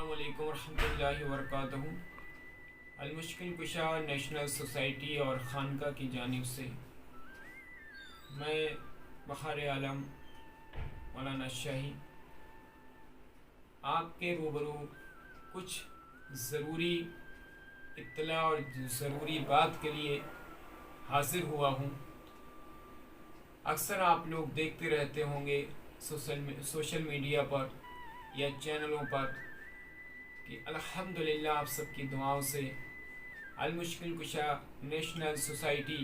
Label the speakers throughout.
Speaker 1: السلام علیکم ورحمۃ اللہ وبرکاتہ۔ المشکل کشا نیشنل سوسائٹی اور خانقاہ کی جانب سے میں بخار عالم مولانا شاہی آپ کے روبرو کچھ ضروری اطلاع اور ضروری بات کے لیے حاضر ہوا ہوں۔ اکثر آپ لوگ دیکھتے رہتے ہوں گے سوشل میڈیا پر یا چینلوں پر کہ الحمدللہ آپ سب کی دعاؤں سے المشکل کشا نیشنل سوسائٹی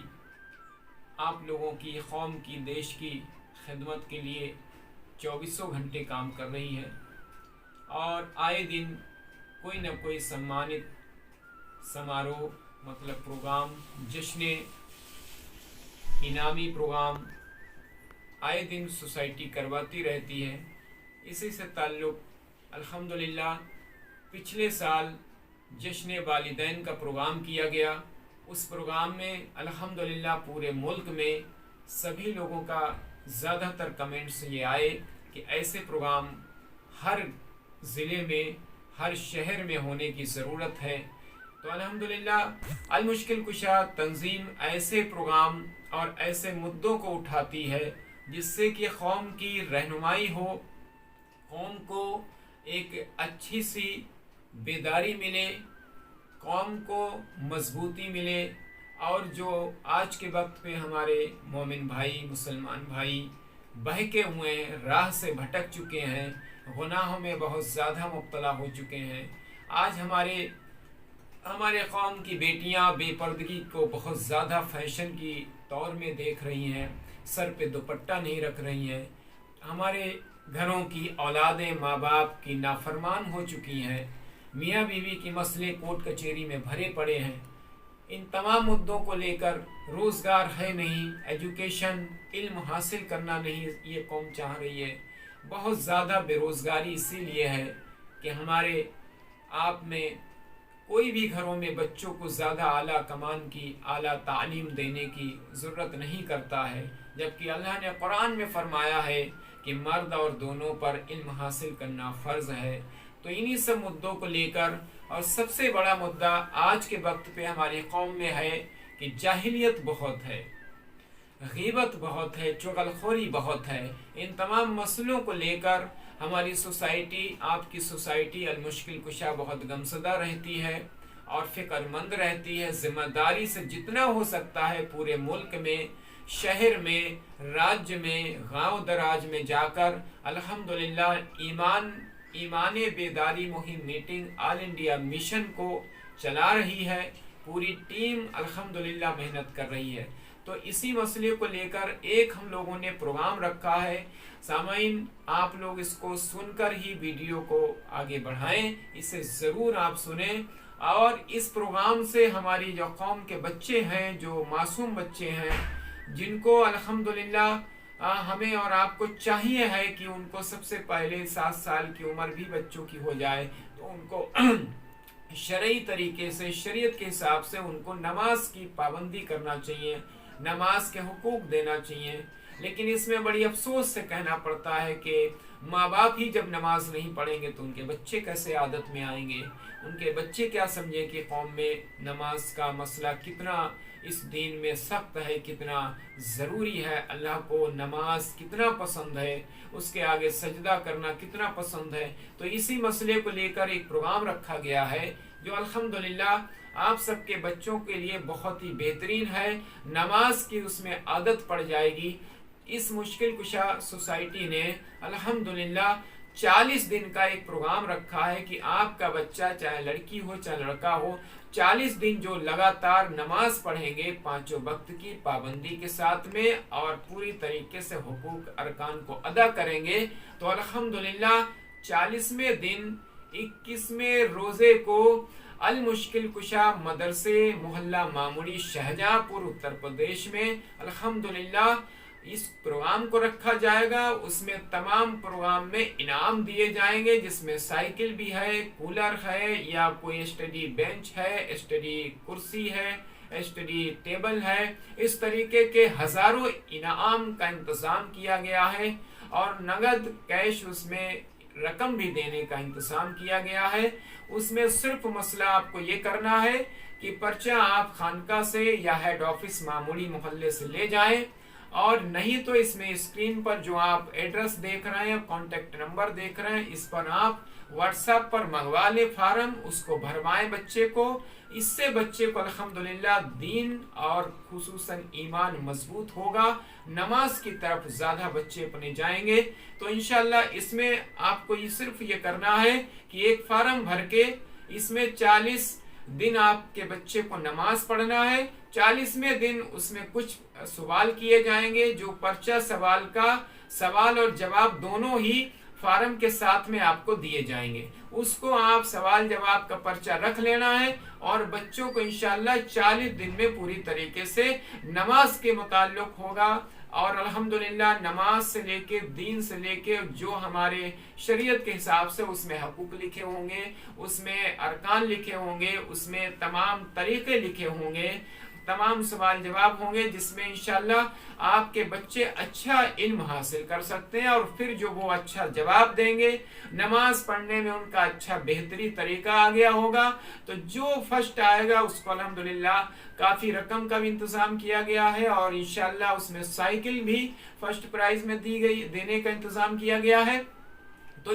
Speaker 1: آپ لوگوں کی، قوم کی، دیش کی خدمت کے لیے 24 گھنٹے کام کر رہی ہے اور آئے دن کوئی نہ کوئی سمانت سماروہ مطلب پروگرام، جشن، انعامی پروگرام آئے دن سوسائٹی کرواتی رہتی ہے۔ اسی سے تعلق الحمدللہ پچھلے سال جشن والدین کا پروگرام کیا گیا۔ اس پروگرام میں الحمدللہ پورے ملک میں سبھی لوگوں کا زیادہ تر کمنٹس یہ آئے کہ ایسے پروگرام ہر ضلع میں، ہر شہر میں ہونے کی ضرورت ہے۔ تو الحمدللہ المشکل کشا تنظیم ایسے پروگرام اور ایسے مدعوں کو اٹھاتی ہے جس سے کہ قوم کی رہنمائی ہو، قوم کو ایک اچھی سی بیداری ملے، قوم کو مضبوطی ملے، اور جو آج کے وقت پہ ہمارے مومن بھائی، مسلمان بھائی بہکے ہوئے ہیں، راہ سے بھٹک چکے ہیں، گناہوں میں بہت زیادہ مبتلا ہو چکے ہیں۔ آج ہمارے قوم کی بیٹیاں بے پردگی کو بہت زیادہ فیشن کی طور میں دیکھ رہی ہیں، سر پہ دوپٹہ نہیں رکھ رہی ہیں۔ ہمارے گھروں کی اولادیں ماں باپ کی نافرمان ہو چکی ہیں، میاں بیوی کی مسئلے کورٹ کچہری میں بھرے پڑے ہیں۔ ان تمام مدعوں کو لے کر روزگار ہے نہیں، ایجوکیشن، علم حاصل کرنا نہیں یہ قوم چاہ رہی ہے۔ بہت زیادہ بے روزگاری اسی لیے ہے کہ ہمارے آپ میں کوئی بھی گھروں میں بچوں کو زیادہ اعلیٰ کمان کی، اعلیٰ تعلیم دینے کی ضرورت نہیں کرتا ہے، جبکہ اللہ نے قرآن میں فرمایا ہے کہ مرد اور دونوں پر علم حاصل کرنا فرض ہے۔ تو انہی سب مدعوں کو لے کر، اور سب سے بڑا مدعا آج کے وقت پہ ہماری قوم میں ہے کہ جاہلیت بہت ہے، غیبت بہت ہے، چغل خوری بہت ہے۔ ان تمام مسئلوں کو لے کر ہماری سوسائٹی، آپ کی سوسائٹی المشکل کشا بہت غمزدہ رہتی ہے اور فکر مند رہتی ہے۔ ذمہ داری سے جتنا ہو سکتا ہے پورے ملک میں، شہر میں، راجیہ میں، گاؤں دراج میں جا کر الحمدللہ ایمان بیداری مہم میٹنگ آل انڈیا مشن کو چلا رہی ہے۔ پوری ٹیم الحمدللہ محنت کر رہی ہے۔ تو اسی مسئلے کو لے کر ایک ہم لوگوں نے پروگرام رکھا ہے۔ سامعین، آپ لوگ اس کو سن کر ہی ویڈیو کو آگے بڑھائیں، اسے ضرور آپ سنیں، اور اس پروگرام سے ہماری جو قوم کے بچے ہیں، جو معصوم بچے ہیں، جن کو الحمدللہ ہمیں اور آپ کو چاہیے ہے کہ ان کو سب سے پہلے 7 سال کی عمر بھی بچوں کی ہو جائے تو ان کو شرعی طریقے سے، شریعت کے حساب سے ان کو نماز کی پابندی کرنا چاہیے، نماز کے حقوق دینا چاہیے۔ لیکن اس میں بڑی افسوس سے کہنا پڑتا ہے کہ ماں باپ ہی جب نماز نہیں پڑھیں گے تو ان کے بچے کیسے عادت میں آئیں گے؟ ان کے بچے کیا سمجھیں کہ قوم میں نماز کا مسئلہ کتنا اس دین میں سخت ہے، کتنا ضروری ہے، اللہ کو نماز کتنا پسند ہے، اس کے آگے سجدہ کرنا کتنا پسند ہے۔ تو اسی مسئلے کو لے کر ایک پروگرام رکھا گیا ہے جو الحمدللہ آپ سب کے بچوں کے لیے بہت ہی بہترین ہے۔ نماز کی اس میں عادت پڑ جائے گی۔ اس مشکل کشا سوسائٹی نے الحمدللہ 40 دن کا ایک پروگرام رکھا ہے کہ آپ کا بچہ چاہے لڑکی ہو چاہے لڑکا ہو، 40 دن جو لگاتار نماز پڑھیں گے 5 وقت کی پابندی کے ساتھ میں اور پوری طریقے سے حقوق ارکان کو ادا کریں گے، تو الحمدللہ 40ویں دن 21ویں روزے کو المشکل کشا مدرسے محلہ معمولی شہجہاں پور اتر پردیش میں الحمدللہ اس پروگرام کو رکھا جائے گا۔ اس میں تمام پروگرام میں انعام دیے جائیں گے، جس میں سائیکل بھی ہے، کولر ہے، یا کوئی اسٹڈی بینچ ہے، اسٹڈی کرسی ہے، اسٹڈی ٹیبل ہے۔ اس طریقے کے ہزاروں انعام کا انتظام کیا گیا ہے، اور نقد کیش اس میں رقم بھی دینے کا انتظام کیا گیا ہے۔ اس میں صرف مسئلہ آپ کو یہ کرنا ہے کہ پرچہ آپ خانقاہ سے یا ہیڈ آفس معمولی محلے سے لے جائیں، اور نہیں تو اس میں اسکرین پر جو آپ ایڈریس دیکھ رہے ہیں، کانٹیکٹ نمبر دیکھ رہے ہیں، اس پر آپ واٹس ایپ پر منگوا لیں فارم، اس کو بھروائیں بچے کو۔ اس سے بچے کو الحمدللہ دین اور خصوصاً ایمان مضبوط ہوگا، نماز کی طرف زیادہ بچے اپنے جائیں گے۔ تو انشاءاللہ اس میں آپ کو صرف یہ کرنا ہے کہ ایک فارم بھر کے اس میں 40 دن آپ کے بچے کو نماز پڑھنا ہے۔ 40ویں دن اس میں کچھ سوال کیے جائیں گے، جو پرچہ سوال کا سوال اور جواب دونوں ہی فارم کے ساتھ میں آپ کو دیے جائیں گے۔ اس کو آپ سوال جواب کا پرچہ رکھ لینا ہے، اور بچوں کو انشاءاللہ 40 دن میں پوری طریقے سے نماز کے متعلق ہوگا، اور الحمدللہ نماز سے لے کے دین سے لے کے جو ہمارے شریعت کے حساب سے اس میں حقوق لکھے ہوں گے، اس میں ارکان لکھے ہوں گے، اس میں تمام طریقے لکھے ہوں گے، تمام سوال جواب ہوں گے، جس میں انشاءاللہ آپ کے بچے اچھا علم حاصل کر سکتے ہیں، اور پھر جو وہ اچھا جواب دیں گے، نماز پڑھنے میں ان کا اچھا بہتری طریقہ آ گیا ہوگا، تو جو فرسٹ آئے گا اس کو الحمدللہ کافی رقم کا بھی انتظام کیا گیا ہے، اور انشاءاللہ اس میں سائیکل بھی فرسٹ پرائز میں دینے کا انتظام کیا گیا ہے۔ تو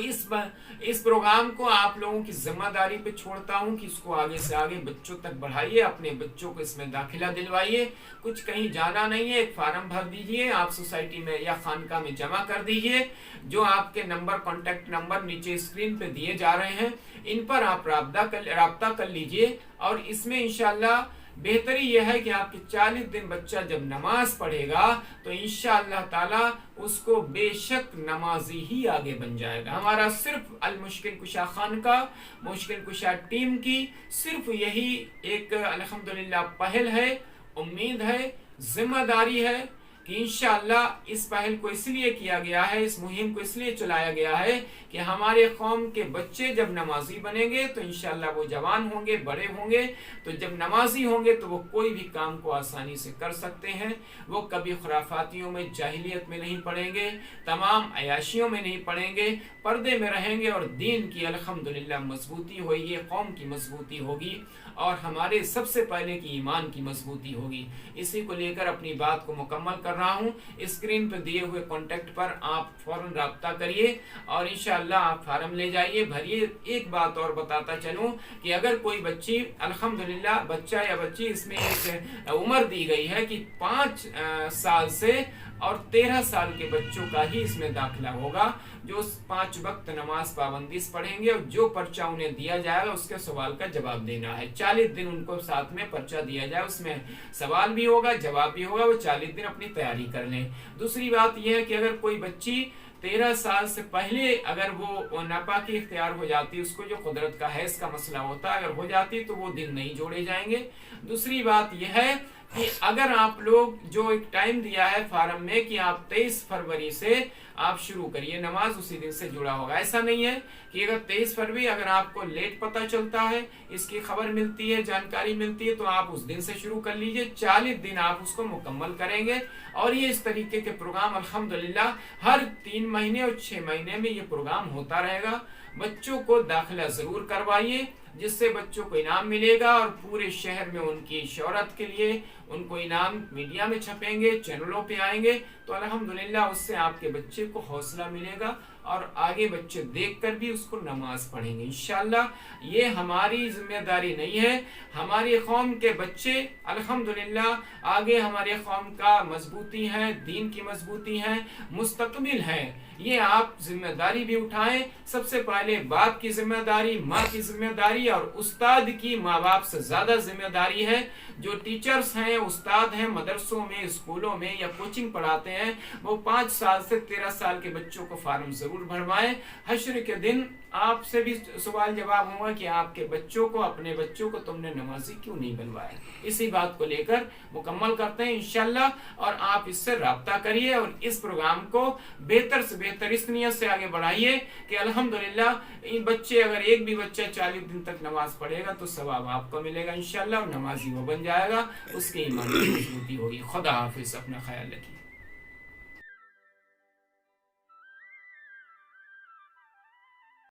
Speaker 1: اس پروگرام کو آپ لوگوں کی ذمہ داری پہ چھوڑتا ہوں کہ اس کو آگے سے آگے بچوں تک بڑھائیے، اپنے بچوں کو اس میں داخلہ دلوائیے۔ کچھ کہیں جانا نہیں ہے، ایک فارم بھر دیجئے، آپ سوسائٹی میں یا خانقاہ میں جمع کر دیجئے، جو آپ کے نمبر کانٹیکٹ نمبر نیچے اسکرین پہ دیے جا رہے ہیں، ان پر آپ رابطہ کر لیجئے، اور اس میں انشاءاللہ بہتری یہ ہے کہ آپ کے 40 دن بچہ جب نماز پڑھے گا تو انشاءاللہ تعالی اس کو بے شک نمازی ہی آگے بن جائے گا۔ ہمارا صرف المشکل کشا خانقاہ مشکل کشا ٹیم کی صرف یہی ایک الحمدللہ پہل ہے، امید ہے، ذمہ داری ہے کہ انشاءاللہ اس پہل کو اس لیے کیا گیا ہے، اس مہم کو اس لیے چلایا گیا ہے کہ ہمارے قوم کے بچے جب نمازی بنیں گے تو انشاءاللہ وہ جوان ہوں گے، بڑے ہوں گے، تو جب نمازی ہوں گے تو وہ کوئی بھی کام کو آسانی سے کر سکتے ہیں، وہ کبھی خرافاتیوں میں، جاہلیت میں نہیں پڑیں گے، تمام عیاشیوں میں نہیں پڑیں گے، پردے میں رہیں گے، اور دین کی الحمدللہ مضبوطی ہوگی، قوم کی مضبوطی ہوگی، اور ہمارے سب سے پہلے کی ایمان کی مضبوطی ہوگی۔ اسی کو لے کر اپنی بات کو مکمل کر رہا ہوں۔ اسکرین پر دیے ہوئے کانٹیکٹ پر آپ فوراً رابطہ کریے، اور انشاءاللہ آپ فارم لے جائیے، بھریے۔ ایک بات اور بتاتا چلوں کہ اگر کوئی بچی الحمدللہ بچہ یا بچی، اس میں ایک عمر دی گئی ہے کہ 5 سال سے اور 13 سال کے بچوں کا ہی اس میں داخلہ ہوگا، جو 5 وقت نماز پابندی سے پڑھیں گے، اور جو پرچہ انہیں دیا جائے گا اس کے سوال کا جواب دینا ہے۔ 40 دن ان کو ساتھ میں پرچہ دیا جائے، اس میں سوال بھی ہوگا، جواب بھی ہوگا، وہ 40 دن اپنی تیاری کر لیں۔ دوسری بات یہ ہے کہ اگر کوئی بچی 13 سال سے پہلے اگر وہ ناپاکی اختیار ہو جاتی، اس کو جو قدرت کا حیض کا مسئلہ ہوتا ہے، اگر ہو جاتی تو وہ دن نہیں جوڑے جائیں گے۔ دوسری بات یہ ہے کہ اگر آپ لوگ جو ایک ٹائم دیا ہے فارم میں کہ آپ 23 فروری سے آپ شروع کریے نماز، اسی دن سے جڑا ہوگا، ایسا نہیں ہے کہ اگر 23 فروری اگر آپ کو لیٹ پتہ چلتا ہے، اس کی خبر ملتی ہے، جانکاری ملتی ہے، تو آپ اس دن سے شروع کر لیجئے، 40 دن آپ اس کو مکمل کریں گے۔ اور یہ اس طریقے کے پروگرام الحمدللہ ہر 3 مہینے اور 6 مہینے میں یہ پروگرام ہوتا رہے گا۔ بچوں کو داخلہ ضرور کروائیے، جس سے بچوں کو انعام ملے گا، اور پورے شہر میں ان کی شہرت کے لیے ان کو انعام میڈیا میں چھپیں گے، چینلوں پہ آئیں گے، تو الحمدللہ اس سے آپ کے بچے کو حوصلہ ملے گا، اور آگے بچے دیکھ کر بھی اس کو نماز پڑھیں گے انشاءاللہ۔ یہ ہماری ذمہ داری نہیں ہے، ہماری قوم کے بچے الحمدللہ آگے ہمارے قوم کا مضبوطی ہے، دین کی مضبوطی ہے، مستقبل ہے، یہ آپ ذمہ داری بھی اٹھائیں۔ سب سے پہلے باپ کی ذمہ داری، ماں کی ذمہ داری، اور استاد کی ماں باپ سے زیادہ ذمہ داری ہے۔ جو ٹیچرز ہیں، استاد ہیں، مدرسوں میں، اسکولوں میں یا کوچنگ پڑھاتے ہیں، وہ 5 سال سے 13 سال کے بچوں کو فارم ضرور بھروائیں۔ حشر کے دن آپ سے بھی سوال جواب ہوگا کہ آپ کے بچوں کو، اپنے بچوں کو تم نے نمازی کیوں نہیں بنوایا۔ اسی بات کو لے کر مکمل کرتے ہیں انشاءاللہ، اور آپ اس سے رابطہ کریے، اور اس پروگرام کو بہتر سے بہتر اس نیت سے آگے بڑھائیے کہ الحمدللہ ان بچے، اگر ایک بھی بچہ 40 دن تک نماز پڑھے گا تو ثواب آپ کو ملے گا انشاءاللہ، اور نمازی وہ بن جائے گا، اس کے ایمان کی مضبوطی ہوگی۔ خدا حافظ، اپنا خیال رکھیے۔